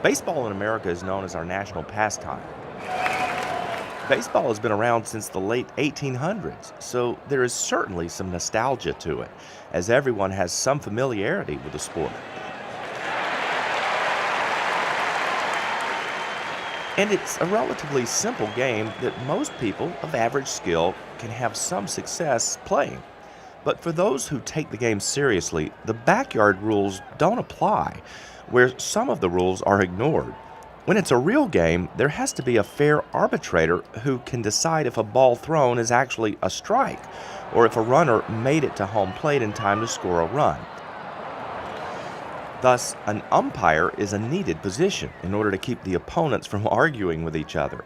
Baseball in America is known as our national pastime. Baseball has been around since the late 1800s, so there is certainly some nostalgia to it, as everyone has some familiarity with the sport. And it's a relatively simple game that most people of average skill can have some success playing. But for those who take the game seriously, the backyard rules don't apply, where some of the rules are ignored. When it's a real game, there has to be a fair arbitrator who can decide if a ball thrown is actually a strike, or if a runner made it to home plate in time to score a run. Thus, an umpire is a needed position in order to keep the opponents from arguing with each other.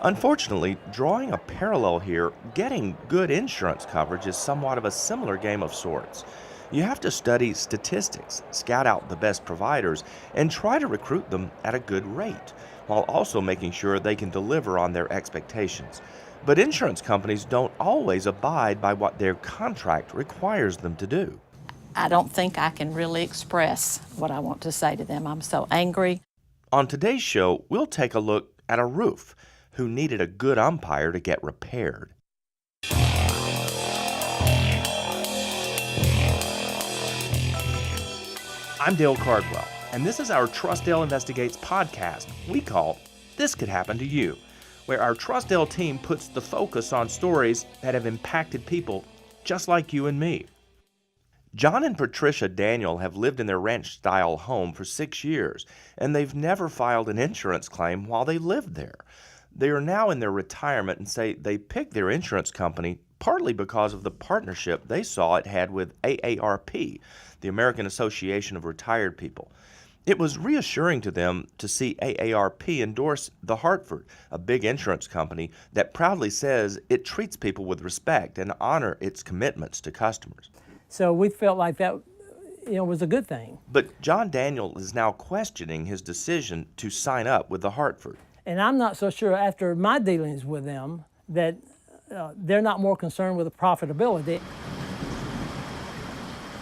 Unfortunately, drawing a parallel here, getting good insurance coverage is somewhat of a similar game of sorts. You have to study statistics, scout out the best providers, and try to recruit them at a good rate, while also making sure they can deliver on their expectations. But insurance companies don't always abide by what their contract requires them to do. I don't think I can really express what I want to say to them. I'm so angry. On today's show, we'll take a look at a roof who needed a good umpire to get repaired. I'm Dale Cardwell, and this is our TrustDALE Investigates podcast we call This Could Happen to You, where our TrustDALE team puts the focus on stories that have impacted people just like you and me. John and Patricia Daniel have lived in their ranch-style home for 6 years, and they've never filed an insurance claim while they lived there. They are now in their retirement and say they picked their insurance company partly because of the partnership they saw it had with AARP, the American Association of Retired People. It was reassuring to them to see AARP endorse The Hartford, a big insurance company that proudly says it treats people with respect and honor its commitments to customers. So we felt like that, was a good thing. But John Daniel is now questioning his decision to sign up with The Hartford. And I'm not so sure after my dealings with them that they're not more concerned with the profitability.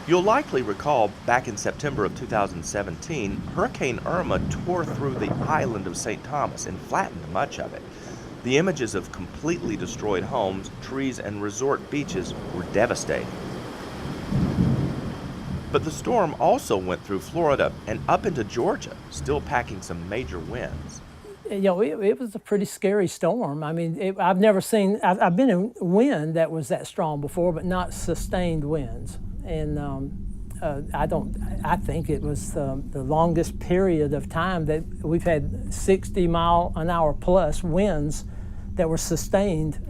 You'll likely recall back in September of 2017, Hurricane Irma tore through the island of St. Thomas and flattened much of it. The images of completely destroyed homes, trees, and resort beaches were devastating. But the storm also went through Florida and up into Georgia, still packing some major winds. It was a pretty scary storm. I mean, I've I've been in wind that was that strong before, but not sustained winds. And I think it was the longest period of time that we've had 60-mile-an-hour plus winds that were sustained,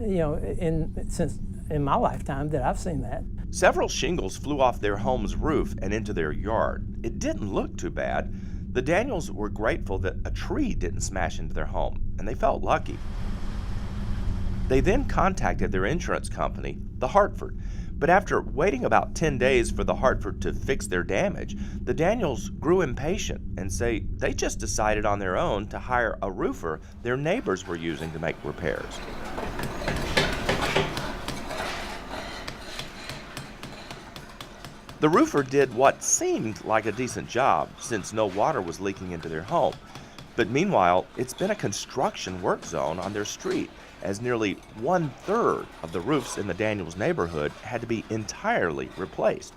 since in my lifetime that I've seen that. Several shingles flew off their home's roof and into their yard. It didn't look too bad. The Daniels were grateful that a tree didn't smash into their home, and they felt lucky. They then contacted their insurance company, The Hartford, but after waiting about 10 days for The Hartford to fix their damage, the Daniels grew impatient and say they just decided on their own to hire a roofer their neighbors were using to make repairs. The roofer did what seemed like a decent job since no water was leaking into their home. But meanwhile, it's been a construction work zone on their street, as nearly 1/3 of the roofs in the Daniels neighborhood had to be entirely replaced.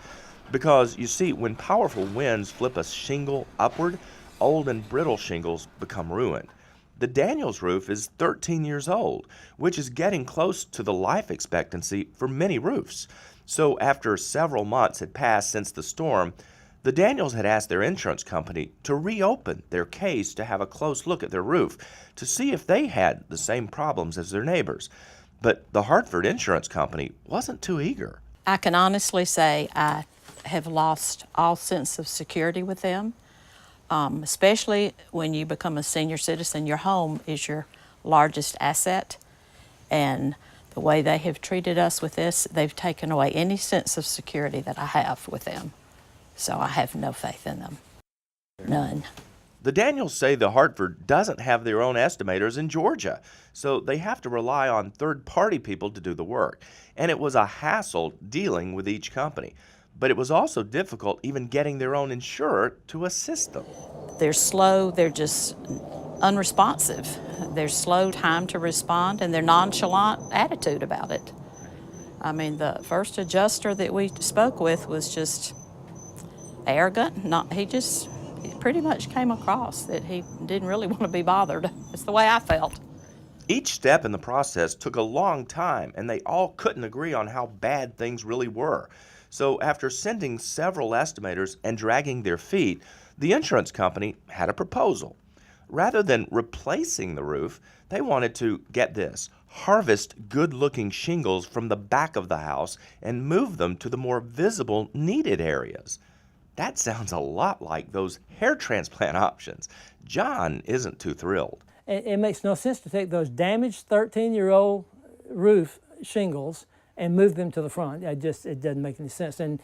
Because, you see, when powerful winds flip a shingle upward, old and brittle shingles become ruined. The Daniels roof is 13 years old, which is getting close to the life expectancy for many roofs. So after several months had passed since the storm, the Daniels had asked their insurance company to reopen their case to have a close look at their roof to see if they had the same problems as their neighbors. But the Hartford Insurance Company wasn't too eager. I can honestly say I have lost all sense of security with them, especially when you become a senior citizen. Your home is your largest asset, and the way they have treated us with this, they've taken away any sense of security that I have with them. So I have no faith in them. None. The Daniels say the Hartford doesn't have their own estimators in Georgia, so they have to rely on third-party people to do the work. And it was a hassle dealing with each company. But it was also difficult even getting their own insurer to assist them. They're slow, they're just unresponsive. They're slow time to respond, and their nonchalant attitude about it. I mean, the first adjuster that we spoke with was just arrogant. He pretty much came across that he didn't really want to be bothered. It's the way I felt. Each step in the process took a long time, and they all couldn't agree on how bad things really were. So after sending several estimators and dragging their feet, the insurance company had a proposal. Rather than replacing the roof, they wanted to, get this, harvest good-looking shingles from the back of the house and move them to the more visible, needed areas. That sounds a lot like those hair transplant options. John isn't too thrilled. It makes no sense to take those damaged 13-year-old roof shingles and move them to the front. It doesn't make any sense, and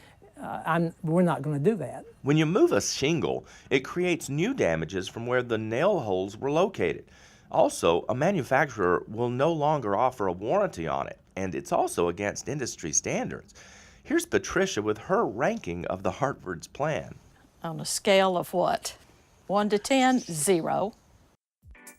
we're not going to do that. When you move a shingle, it creates new damages from where the nail holes were located. Also, a manufacturer will no longer offer a warranty on it, and it's also against industry standards. Here's Patricia with her ranking of the Hartford's plan. On a scale of what? 1 to 10, 0.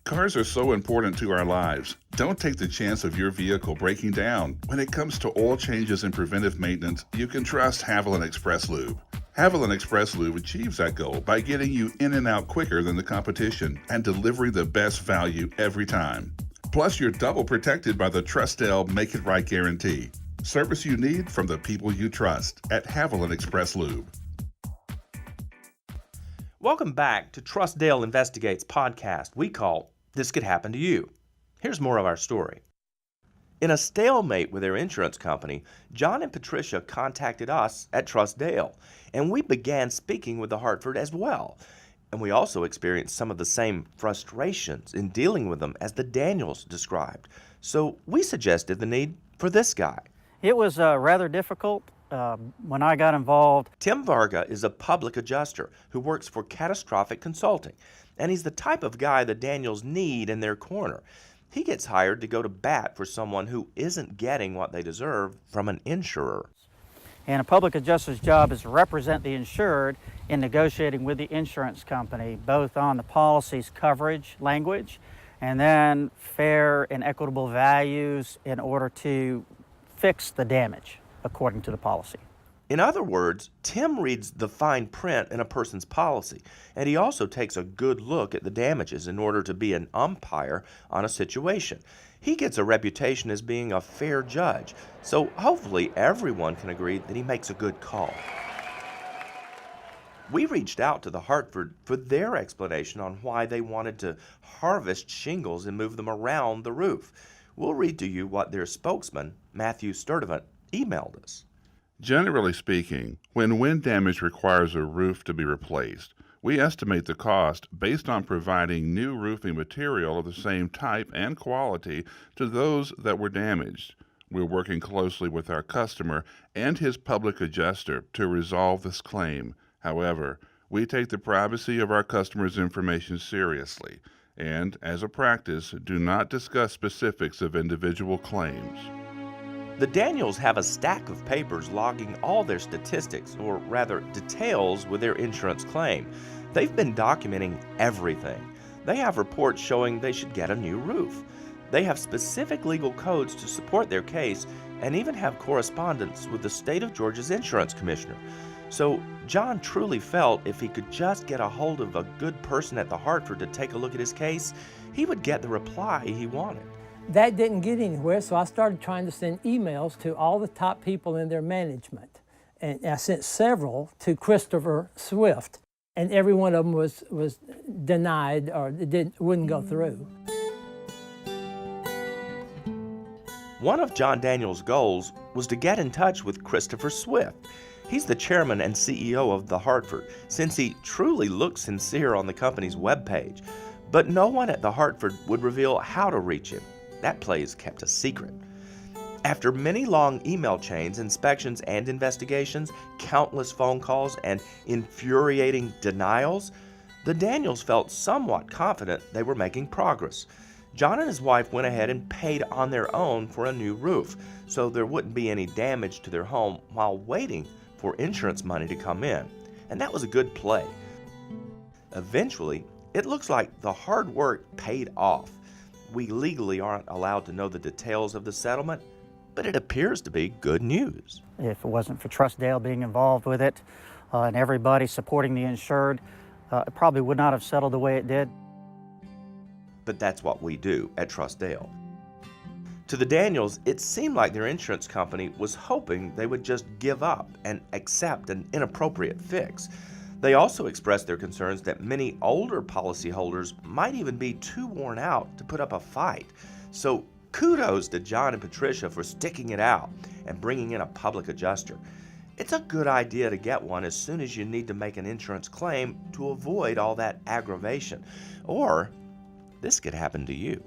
Cars are so important to our lives. Don't take the chance of your vehicle breaking down. When it comes to oil changes and preventive maintenance, you can trust Haviland Express Lube. Haviland Express Lube achieves that goal by getting you in and out quicker than the competition and delivering the best value every time. Plus, you're double protected by the TrustDALE Make It Right guarantee. Service you need from the people you trust at Haviland Express Lube. Welcome back to TrustDALE Investigates podcast we call This Could Happen to You. Here's more of our story. In a stalemate with their insurance company, John and Patricia contacted us at TrustDALE, and we began speaking with the Hartford as well. And we also experienced some of the same frustrations in dealing with them as the Daniels described. So we suggested the need for this guy. It was rather difficult when I got involved. Tim Varga is a public adjuster who works for Catastrophic Consulting, and he's the type of guy the Daniels need in their corner. He gets hired to go to bat for someone who isn't getting what they deserve from an insurer. And a public adjuster's job is to represent the insured in negotiating with the insurance company, both on the policy's coverage language and then fair and equitable values in order to fix the damage according to the policy. In other words, Tim reads the fine print in a person's policy, and he also takes a good look at the damages in order to be an umpire on a situation. He gets a reputation as being a fair judge, so hopefully everyone can agree that he makes a good call. We reached out to the Hartford for their explanation on why they wanted to harvest shingles and move them around the roof. We'll read to you what their spokesman, Matthew Sturdivant, emailed us. Generally speaking, when wind damage requires a roof to be replaced, we estimate the cost based on providing new roofing material of the same type and quality to those that were damaged. We're working closely with our customer and his public adjuster to resolve this claim. However, we take the privacy of our customers' information seriously and, as a practice, do not discuss specifics of individual claims. The Daniels have a stack of papers logging all their statistics, or rather details, with their insurance claim. They've been documenting everything. They have reports showing they should get a new roof. They have specific legal codes to support their case and even have correspondence with the state of Georgia's insurance commissioner. So John truly felt if he could just get a hold of a good person at the Hartford to take a look at his case, he would get the reply he wanted. That didn't get anywhere, so I started trying to send emails to all the top people in their management. And I sent several to Christopher Swift, and every one of them was denied or wouldn't go through. One of John Daniels' goals was to get in touch with Christopher Swift. He's the chairman and CEO of the Hartford, since he truly looks sincere on the company's webpage. But no one at the Hartford would reveal how to reach him. That play is kept a secret. After many long email chains, inspections, and investigations, countless phone calls, and infuriating denials, the Daniels felt somewhat confident they were making progress. John and his wife went ahead and paid on their own for a new roof, so there wouldn't be any damage to their home while waiting for insurance money to come in. And that was a good play. Eventually, it looks like the hard work paid off. We legally aren't allowed to know the details of the settlement, but it appears to be good news. If it wasn't for TrustDALE being involved with it and everybody supporting the insured, it probably would not have settled the way it did. But that's what we do at TrustDALE. To the Daniels, it seemed like their insurance company was hoping they would just give up and accept an inappropriate fix. They also expressed their concerns that many older policyholders might even be too worn out to put up a fight. So kudos to John and Patricia for sticking it out and bringing in a public adjuster. It's a good idea to get one as soon as you need to make an insurance claim to avoid all that aggravation. Or this could happen to you.